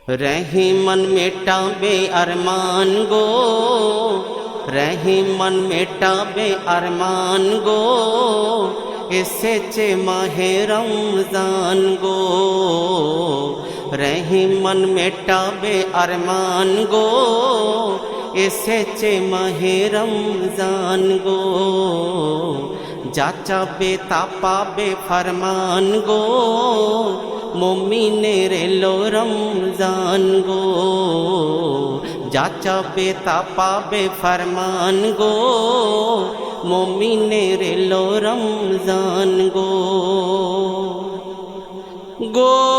रहीमन मेटाबे अरमान गो, रहीमन मेटाबे अरमान गो, एसेचे माहे रमजान गो। रहीमन मेटाबे अरमान गो, एसेचे माहे रमजान गो। जाचाबे तापाबे फरमान गो, मोमिनेर एलो रमजान गो। जाचाबे तापाबे फरमान गो, मोमिनेर एलो रमजान गो। गो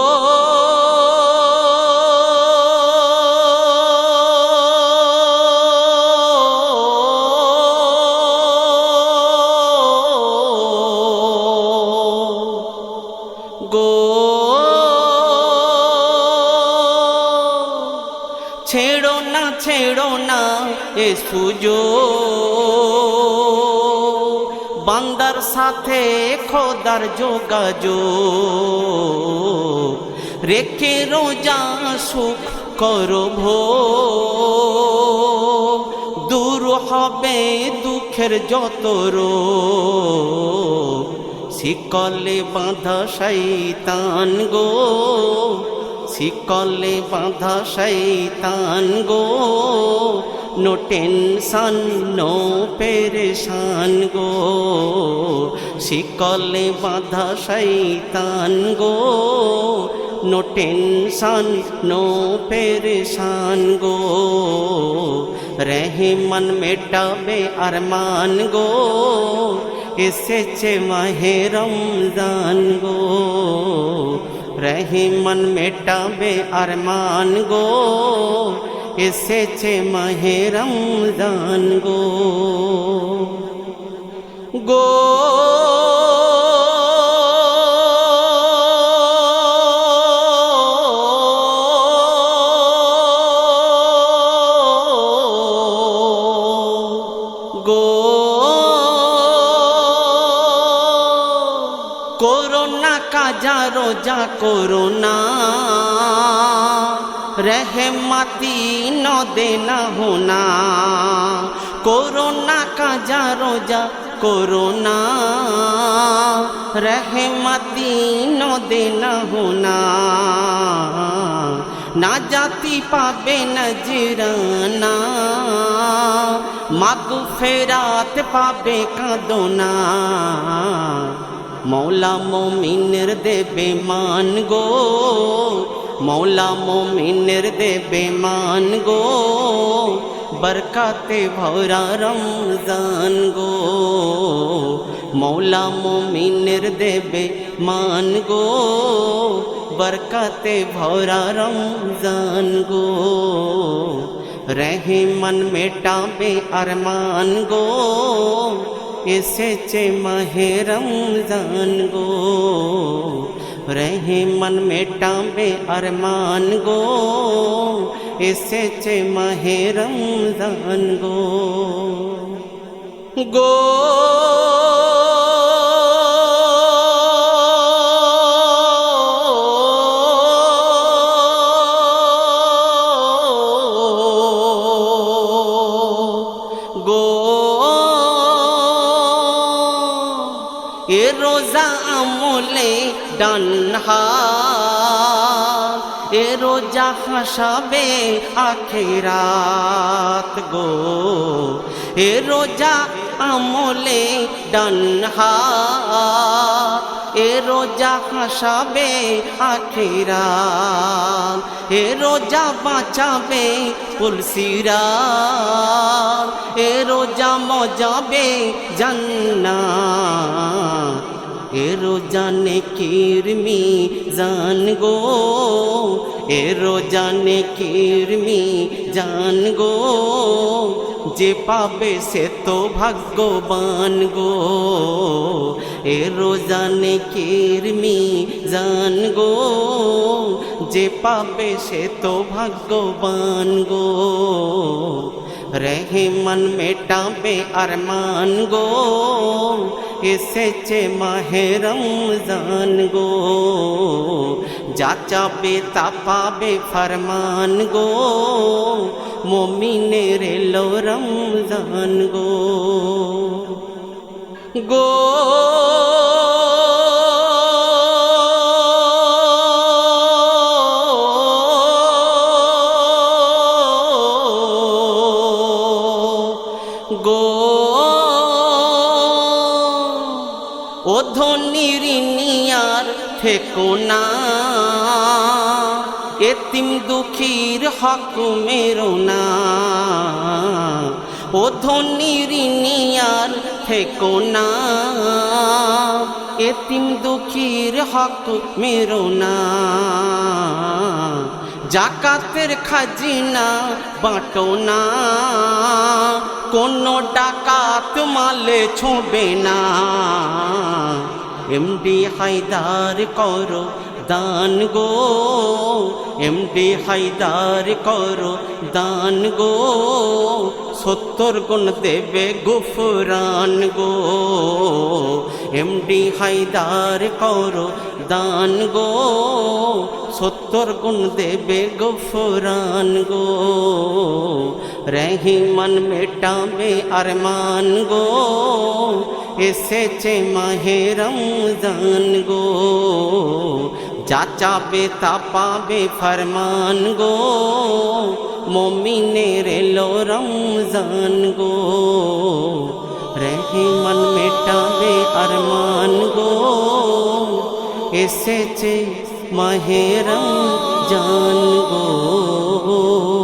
छेड़ो ना ए सुजो, बांदार साथे खोदार जोगाजो। रेखे रोजा सुख करो भो, दूर हबे दुखेर जत रोग। शिकले बाँधा शैतान गो, शिकले बाँधा शैतान गो। नो टेंशन नो परेशान गो, शिकले बाँधा शैतान गो। नो टेंशन नो परेशान गो। रहीमन मेटाबे अरमान गो, एसेचे माहे रमजान गो। रहीमन मेटाबे अरमान गो, एसेचे माहे रमजान गो। गो कोरोना काजा रोजा कोरोना, रहमती न देना होना। कोरोना काजा रोजा कोरोना, रहमती न देना होना। ना जाती पाबे नजराना, मागफिरात पाबे कादोना। मौला मोमिनेर देबे मान गो, मौला मोमिनेर देबे मान गो। बरकाते भरा रमजान गो, मौला मोमिनेर देबे मान गो। बरकाते भरा रमजान गो। रहीमन मेटाबे अरमान गो, एसेचे माहे रमजान गो। रहीमन मेटाबे अरमान गो, एसेचे माहे रमजान गो। गो ए रोजा আমলে ডান হাত, এ রোজা হাসাবে আখিরাত গো। এ রোজা আমলে ডান হাত, এ রোজা হাসাবে আখিরাত। এ রোজা বাঁচাবে পুলসিরাত, এ রোজা মজাবে জান্নাত। এ রোজা নেকির মিজান গো, এ রোজা নেকির মিজান গো। যে পাবে সে তো ভাগ্যবান গো, এ রোজা নেকির মিজান গো। যে পাবে সে তো ভাগ্যবান গো। रहमान मेटाबे अरमान गो এসেছে মাহে রমজান গো যা চাবে তা পাবে ফরমান গো মুমিনের এলো রমজান গো গো ও ধনির নিয়ার থেকো না এতিম দুঃখীর হক মেরো না ও ধনির নিয়ার থেকো না এতিম দুঃখীর হক মেরো না জাকাতের খাজিনা বাঁটো না কোনো ডাকাত মালে ছোঁবে না এমডি হায়দার করো দান গো এমডি হায়দার করো দান গো 70 গুণ দেবে গুফরান গো এমডি হায়দার করো দান গো 70 গুণ দেবে গুফরান গো রহিমান মেটাবে আরমান গো এসেছে মাহে রমজান গো যা চাবে তা পাবে ফরমান গো মুমিনের এলো রমজান গো রহিমান মেটাবে আরমান গো এসেছে মাহে রমজান গো।